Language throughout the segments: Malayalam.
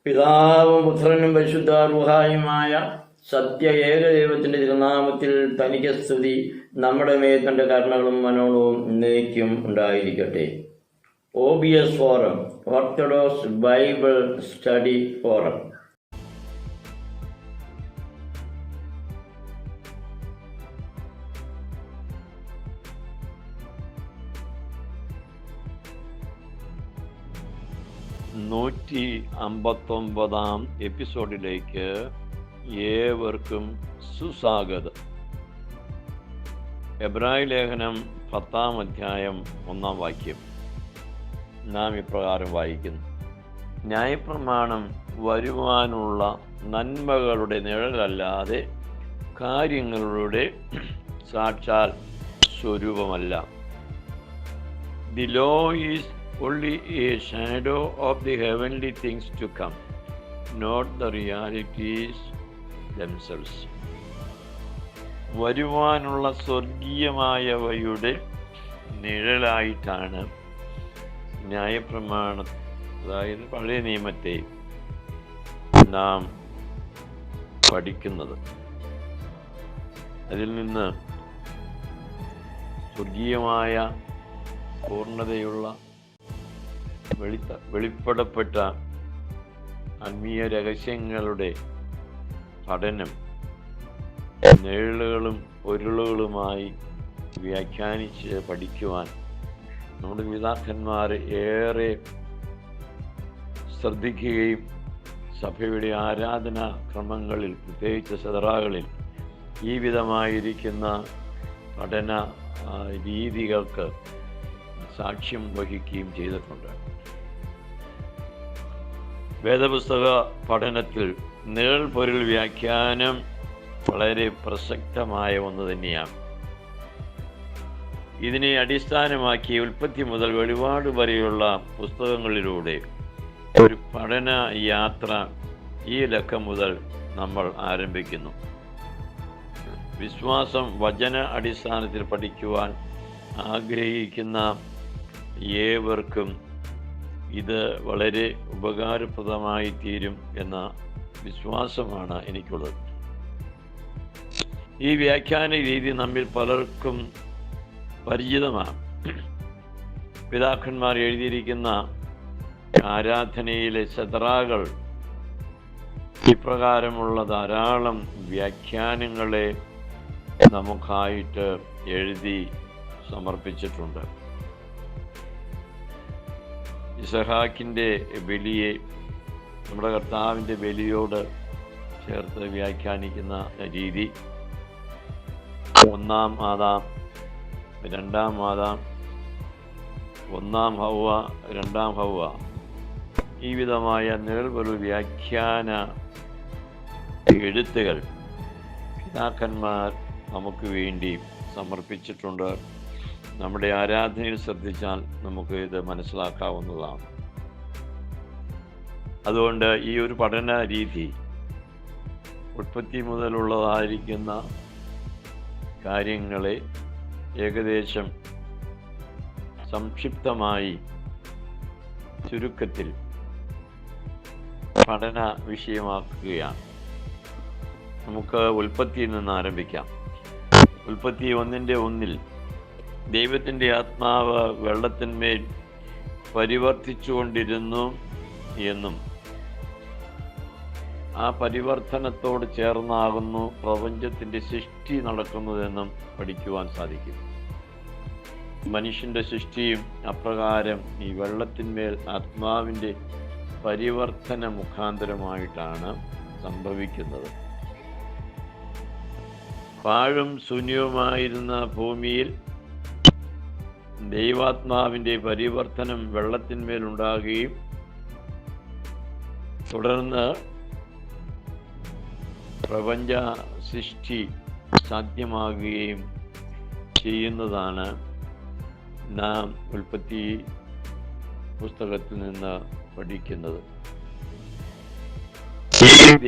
പിതാവും പുത്രനും പരിശുദ്ധ റൂഹായുമായ സത്യ ഏകദൈവത്തിന്റെ തിരുനാമത്തിൽ തനിക്ക് സ്തുതി. നമ്മുടെ മേൽ തന്റെ കരുണകളും മനോണവും എന്നേക്കും ഉണ്ടായിരിക്കട്ടെ. OBS forum, orthodox Bible study forum. നൂറ്റി 59 എപ്പിസോഡിലേക്ക് ഏവർക്കും സുസ്വാഗതം. എബ്രായ ലേഖനം 10 അധ്യായം 1 വാക്യം നാം ഇപ്രകാരം വായിക്കുന്നു: ന്യായപ്രമാണം വരുവാനുള്ള നന്മകളുടെ നിഴലല്ലാതെ കാര്യങ്ങളുടെ സാക്ഷാൽ സ്വരൂപമല്ല. The law is only a shadow of the heavenly things to come, not the realities themselves. വരുവാനുള്ള സ്വർഗീയമായവയുടെ നിഴലായിട്ടാണ് ന്യായപ്രമാണം, അതായത് പഴയ നിയമത്തെ നാം പഠിക്കുന്നത്. അതിൽ നിന്ന് സ്വർഗീയമായ പൂർണ്ണതയുള്ള വെളിപ്പെടപ്പെട്ട ആത്മീയ രഹസ്യങ്ങളുടെ പഠനം നിഴലുകളും പൊരുളുകളുമായി വ്യാഖ്യാനിച്ച് പഠിക്കുവാൻ നമ്മുടെ പിതാക്കന്മാർ ഏറെ ശ്രദ്ധിക്കുകയും സഭയുടെ ആരാധനാ ക്രമങ്ങളിൽ, പ്രത്യേകിച്ച് സദറാകളിൽ ഈ വിധമായിരിക്കുന്ന പഠന രീതികൾക്ക് സാക്ഷ്യം വഹിക്കുകയും ചെയ്തിട്ടുണ്ട്. വേദപുസ്തക പഠനത്തിൽ നിഴൽ പൊരുൾ വ്യാഖ്യാനം വളരെ പ്രസക്തമായ ഒന്ന് തന്നെയാണ്. ഇതിനെ അടിസ്ഥാനമാക്കി ഉൽപ്പത്തി മുതൽ വെളിപാട് വരെയുള്ള പുസ്തകങ്ങളിലൂടെ ഒരു പഠന യാത്ര ഈ ലക്കം മുതൽ നമ്മൾ ആരംഭിക്കുന്നു. വിശ്വാസം വചന അടിസ്ഥാനത്തിൽ പഠിക്കുവാൻ ആഗ്രഹിക്കുന്ന ഏവർക്കും ഇത് വളരെ ഉപകാരപ്രദമായി തീരും എന്ന വിശ്വാസമാണ് എനിക്കുള്ളത്. ഈ വ്യാഖ്യാന രീതി നമ്മിൽ പലർക്കും പരിചിതമാണ്. പിതാക്കന്മാർ എഴുതിയിരിക്കുന്ന ആരാധനയിലെ സദറാകൾ ഇപ്രകാരമുള്ള ധാരാളം വ്യാഖ്യാനങ്ങളെ നമുക്കായിട്ട് എഴുതി സമർപ്പിച്ചിട്ടുണ്ട്. ഇസഹാക്കിൻ്റെ ബലിയെ നമ്മുടെ കർത്താവിൻ്റെ ബലിയോട് ചേർത്ത് വ്യാഖ്യാനിക്കുന്ന രീതി, 1 ആദാം 2 ആദാം, 1 ഹൗവ 2 ഹൗവ, ഈ വിധമായ നിഴൽപൊരുൾ വ്യാഖ്യാന എഴുത്തുകൾ പിതാക്കന്മാർ നമുക്ക് വേണ്ടി സമർപ്പിച്ചിട്ടുണ്ട്. നമ്മുടെ ആരാധനയിൽ ശ്രദ്ധിച്ചാൽ നമുക്ക് ഇത് മനസ്സിലാക്കാവുന്നതാണ്. അതുകൊണ്ട് ഈ ഒരു പഠന രീതി ഉൽപ്പത്തി മുതലുള്ളതായിരിക്കുന്ന കാര്യങ്ങളെ ഏകദേശം സംക്ഷിപ്തമായി ചുരുക്കത്തിൽ പഠന വിഷയമാക്കുകയാണ്. നമുക്ക് ഉൽപ്പത്തിയിൽ നിന്ന് ആരംഭിക്കാം. ഉൽപ്പത്തി 1:1 ദൈവത്തിൻ്റെ ആത്മാവ് വെള്ളത്തിന്മേൽ പരിവർത്തിച്ചുകൊണ്ടിരുന്നു എന്നും ആ പരിവർത്തനത്തോട് ചേർന്നാകുന്നു പ്രപഞ്ചത്തിൻ്റെ സൃഷ്ടി നടക്കുന്നതെന്നും പഠിക്കുവാൻ സാധിക്കും. മനുഷ്യൻ്റെ സൃഷ്ടിയും അപ്രകാരം ഈ വെള്ളത്തിന്മേൽ ആത്മാവിൻ്റെ പരിവർത്തന മുഖാന്തരമായിട്ടാണ് സംഭവിക്കുന്നത്. പാഴും ശൂന്യവുമായിരുന്ന ഭൂമിയിൽ ദൈവാത്മാവിൻ്റെ പരിവർത്തനം വെള്ളത്തിന്മേലുണ്ടാകുകയും തുടർന്ന് പ്രപഞ്ച സൃഷ്ടി സാധ്യമാകുകയും ചെയ്യുന്നതാണ് നാം ഉൽപ്പത്തി പുസ്തകത്തിൽ നിന്ന് പഠിക്കുന്നത്.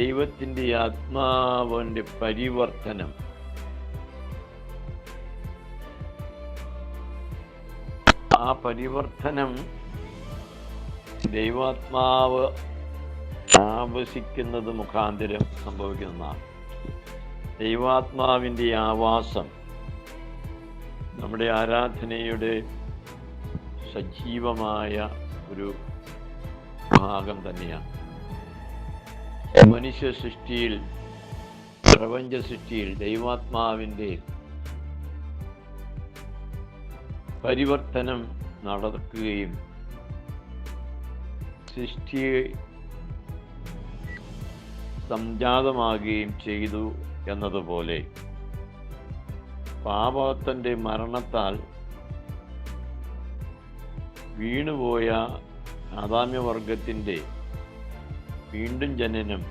ദൈവത്തിൻ്റെ ആത്മാവിൻ്റെ പരിവർത്തനം ആ പരിവർത്തനം ദൈവാത്മാവ് ആവസിക്കുന്നത് മുഖാന്തരം സംഭവിക്കുന്നതാണ്. ദൈവാത്മാവിൻ്റെ ആവാസം നമ്മുടെ ആരാധനയുടെ സജീവമായ ഒരു ഭാഗം തന്നെയാണ്. മനുഷ്യ സൃഷ്ടിയിൽ, പ്രപഞ്ച സൃഷ്ടിയിൽ ദൈവാത്മാവിൻ്റെ പരിവർത്തനം നടക്കുകയും സൃഷ്ടി സംജാതമാകുകയും ചെയ്തു എന്നതുപോലെ പാപത്തിൻ്റെ മരണത്താൽ വീണുപോയ ആദാമ്യവർഗത്തിൻ്റെ വീണ്ടും ജനനം,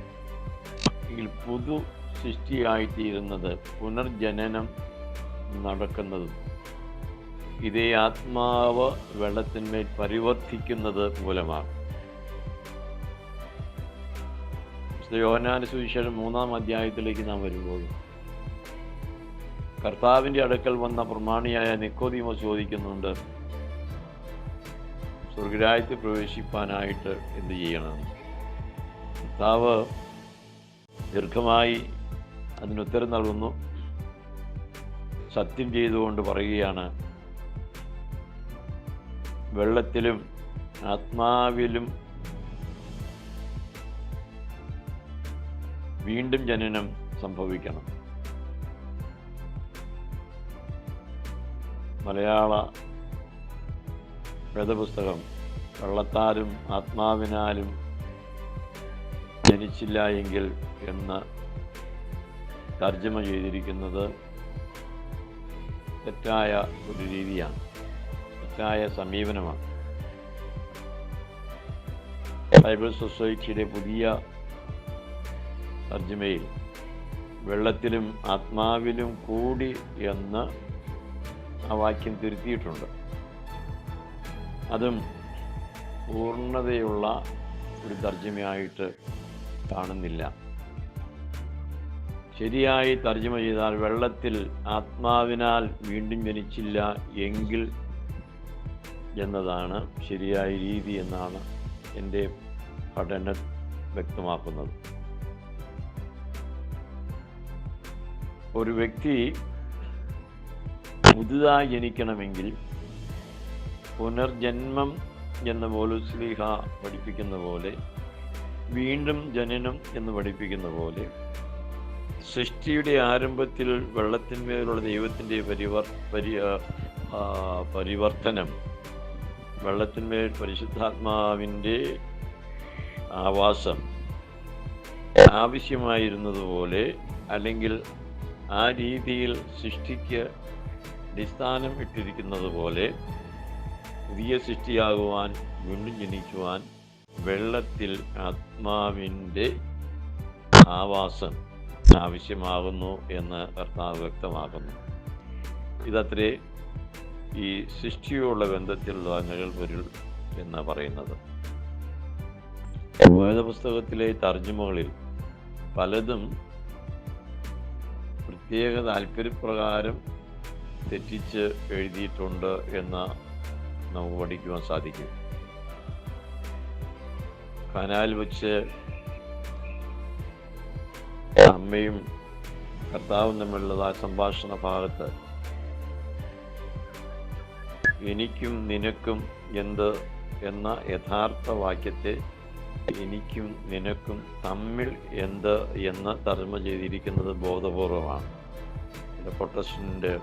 പുതു സൃഷ്ടിയായിത്തീരുന്നത്, പുനർജനനം നടക്കുന്നതും ഇതേ ആത്മാവ് വെള്ളത്തിന്മേൽ പരിവർത്തിക്കുന്നത് മൂലമാണ്. യോഹന്നാന്റെ സുവിശേഷം 3-ാം അധ്യായത്തിലേക്ക് നാം വരുമ്പോൾ കർത്താവിൻ്റെ അടുക്കൽ വന്ന പ്രമാണിയായ നിക്കോദീമോസ് ചോദിക്കുന്നുണ്ട്, സ്വർഗ്ഗരാജ്യത്തിൽ പ്രവേശിപ്പാനായിട്ട് എന്ത് ചെയ്യണമെന്ന്. കർത്താവ് ദീർഘമായി അതിനുത്തരം നൽകുന്നു. സത്യം ചെയ്തുകൊണ്ട് പറയുകയാണ്, വെള്ളത്തിലും ആത്മാവിലും വീണ്ടും ജനനം സംഭവിക്കണം. മലയാള വേദപുസ്തകം വെള്ളത്താലും ആത്മാവിനാലും ജനിച്ചില്ല എങ്കിൽ എന്ന് തർജ്ജമ ചെയ്തിരിക്കുന്നത് തെറ്റായ ഒരു രീതിയാണ്, തെറ്റായ സമീപനമാണ്. ബൈബിൾ സൊസൈറ്റിയുടെ പുതിയ തർജ്ജമയിൽ വെള്ളത്തിലും ആത്മാവിലും കൂടി എന്ന് ആ വാക്യം തിരുത്തിയിട്ടുണ്ട്. അതും പൂർണ്ണതയുള്ള ഒരു തർജ്ജമയായിട്ട് കാണുന്നില്ല. ശരിയായി തർജ്ജമ ചെയ്താൽ വെള്ളത്തിൽ ആത്മാവിനാൽ വീണ്ടും ജനിച്ചില്ല എങ്കിൽ എന്നതാണ് ശരിയായ രീതി എന്നാണ് എൻ്റെ പഠനം വ്യക്തമാക്കുന്നത്. ഒരു വ്യക്തി പുതുതായി ജനിക്കണമെങ്കിൽ പുനർജന്മം എന്ന പൗലോസ്ലീഹ പഠിപ്പിക്കുന്ന പോലെ, വീണ്ടും ജനനം എന്ന് പഠിപ്പിക്കുന്ന പോലെ, സൃഷ്ടിയുടെ ആരംഭത്തിൽ വെള്ളത്തിന്മേലുള്ള ദൈവത്തിൻ്റെ പരിവർത്തനം, വെള്ളത്തിന്മേൽ പരിശുദ്ധാത്മാവിൻ്റെ ആവാസം ആവശ്യമായിരുന്നതുപോലെ, അല്ലെങ്കിൽ ആ രീതിയിൽ സൃഷ്ടിക്ക് അടിസ്ഥാനം ഇട്ടിരിക്കുന്നത് പോലെ പുതിയ സൃഷ്ടിയാകുവാൻ, വീണ്ടും ജനിക്കുവാൻ വെള്ളത്തിൽ ആത്മാവിൻ്റെ ആവാസം ആവശ്യമാകുന്നു എന്ന് കർത്താവ് വ്യക്തമാക്കുന്നു. ഇതത്രേ ഈ സൃഷ്ടിയോടുള്ള ബന്ധത്തിലുള്ള നിഴൽപൊരുൾ എന്ന് പറയുന്നത്. വേദപുസ്തകത്തിലെ തർജ്ജമകളിൽ പലതും പ്രത്യേക താല്പര്യപ്രകാരം തെറ്റിച്ച് എഴുതിയിട്ടുണ്ട് എന്ന് നമുക്ക് പഠിക്കുവാൻ സാധിക്കും. കനാലിൽ വെച്ച് അമ്മയും കർത്താവും തമ്മിലുള്ള സംഭാഷണ ഭാഗത്ത് എനിക്കും നിനക്കും എന്ത് എന്ന യഥാർത്ഥ വാക്യത്തെ എനിക്കും നിനക്കും തമ്മിൽ എന്ത് എന്ന് തർജ്ജമ ചെയ്തിരിക്കുന്നത് ബോധപൂർവമാണ്. പ്രൊട്ടസ്റ്റന്റ്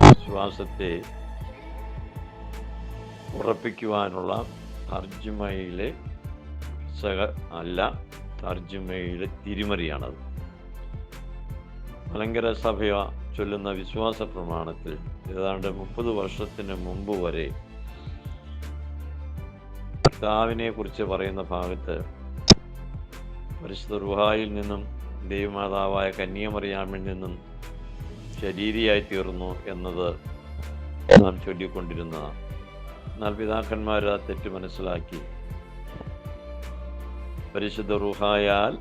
വിശ്വാസത്തെ ഉറപ്പിക്കുവാനുള്ള തർജ്ജമയിലെ അല്ല, തർജ്ജമയിലെ തിരിമറിയാണത്. മലങ്കര സഭ ചൊല്ലുന്ന വിശ്വാസ പ്രമാണത്തിൽ ഏതാണ്ട് 30 വർഷത്തിന് മുമ്പ് വരെ കർത്താവിനെ കുറിച്ച് പറയുന്ന ഭാഗത്ത് പരിശുദ്ധ റൂഹായിൽ നിന്നും ദൈവമാതാവായ കന്യാമറിയാമിൽ നിന്നും ശരീരിയായി തീർന്നു എന്നത് നാം ചൊല്ലിക്കൊണ്ടിരുന്നതാണ്. എന്നാൽ പിതാക്കന്മാർ ആ തെറ്റ് മനസ്സിലാക്കി പരിശുദ്ധ റൂഹായാൽ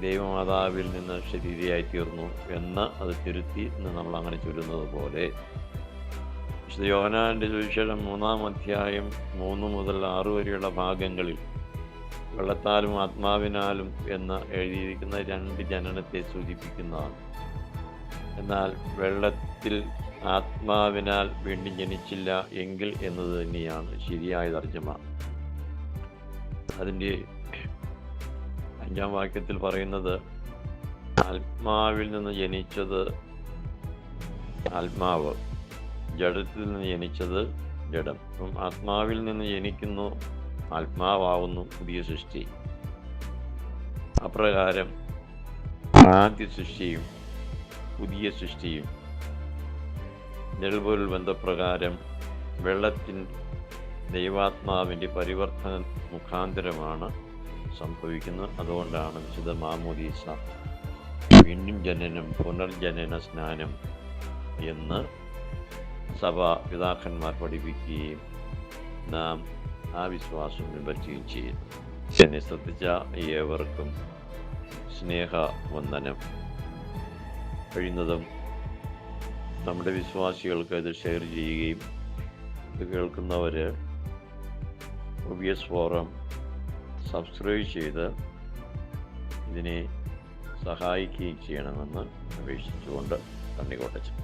ദൈവമാതാവിൽ നിന്ന് ശരീരിയായി തീർന്നു എന്ന് അത് തിരുത്തി എന്ന് നമ്മൾ അങ്ങനെ ചൊല്ലുന്നത് പോലെ വിശുദ്ധ യോഹന്നാന്റെ സുവിശേഷം 3-ാം അധ്യായം 3 മുതൽ 6 വരെയുള്ള ഭാഗങ്ങളിൽ വെള്ളത്താലും ആത്മാവിനാലും എന്ന് എഴുതിയിരിക്കുന്ന 2 ജനനത്തെ സൂചിപ്പിക്കുന്നതാണ്. എന്നാൽ വെള്ളത്തിൽ ആത്മാവിനാൽ വീണ്ടും ജനിച്ചില്ല എങ്കിൽ എന്നത് തന്നെയാണ് ശരിയായ തർജ്ജമ. അതിൻ്റെ 5-ാം വാക്യത്തിൽ പറയുന്നത്, ആത്മാവിൽ നിന്ന് ജനിച്ചത് ആത്മാവ്, ജഡത്തിൽ നിന്ന് ജനിച്ചത് ജഡം. അപ്പം ആത്മാവിൽ നിന്ന് ജനിക്കുന്നു, ആത്മാവാകുന്നു പുതിയ സൃഷ്ടി. അപ്രകാരം ആദ്യ സൃഷ്ടിയും പുതിയ സൃഷ്ടിയും നിഴൽപോൽ ബന്ധപ്രകാരം വെള്ളത്തിൻ ദൈവാത്മാവിൻ്റെ പരിവർത്തന മുഖാന്തരമാണ് സംഭവിക്കുന്നത്. അതുകൊണ്ടാണ് വിശുദ്ധ മാമോദീസ, വീണ്ടും ജനനം, പുനർജനന സ്നാനം എന്ന് സഭാ പിതാക്കന്മാർ പഠിപ്പിക്കുകയും നാം ആ വിശ്വാസം പിൻപറ്റുകയും ചെയ്യുന്നു. എന്നെ ശ്രദ്ധിച്ച ഏവർക്കും സ്നേഹവന്ദനം. കഴിയുന്നതും നമ്മുടെ വിശ്വാസികൾക്ക് ഇത് ഷെയർ ചെയ്യുകയും ഇത് കേൾക്കുന്നവർ OBS ഫോറം സബ്സ്ക്രൈബ് ചെയ്ത് ഇതിനെ സഹായിക്കുകയും ചെയ്യണമെന്ന് അപേക്ഷിച്ചുകൊണ്ട് നന്ദി. കോട്ടച്ചൻ.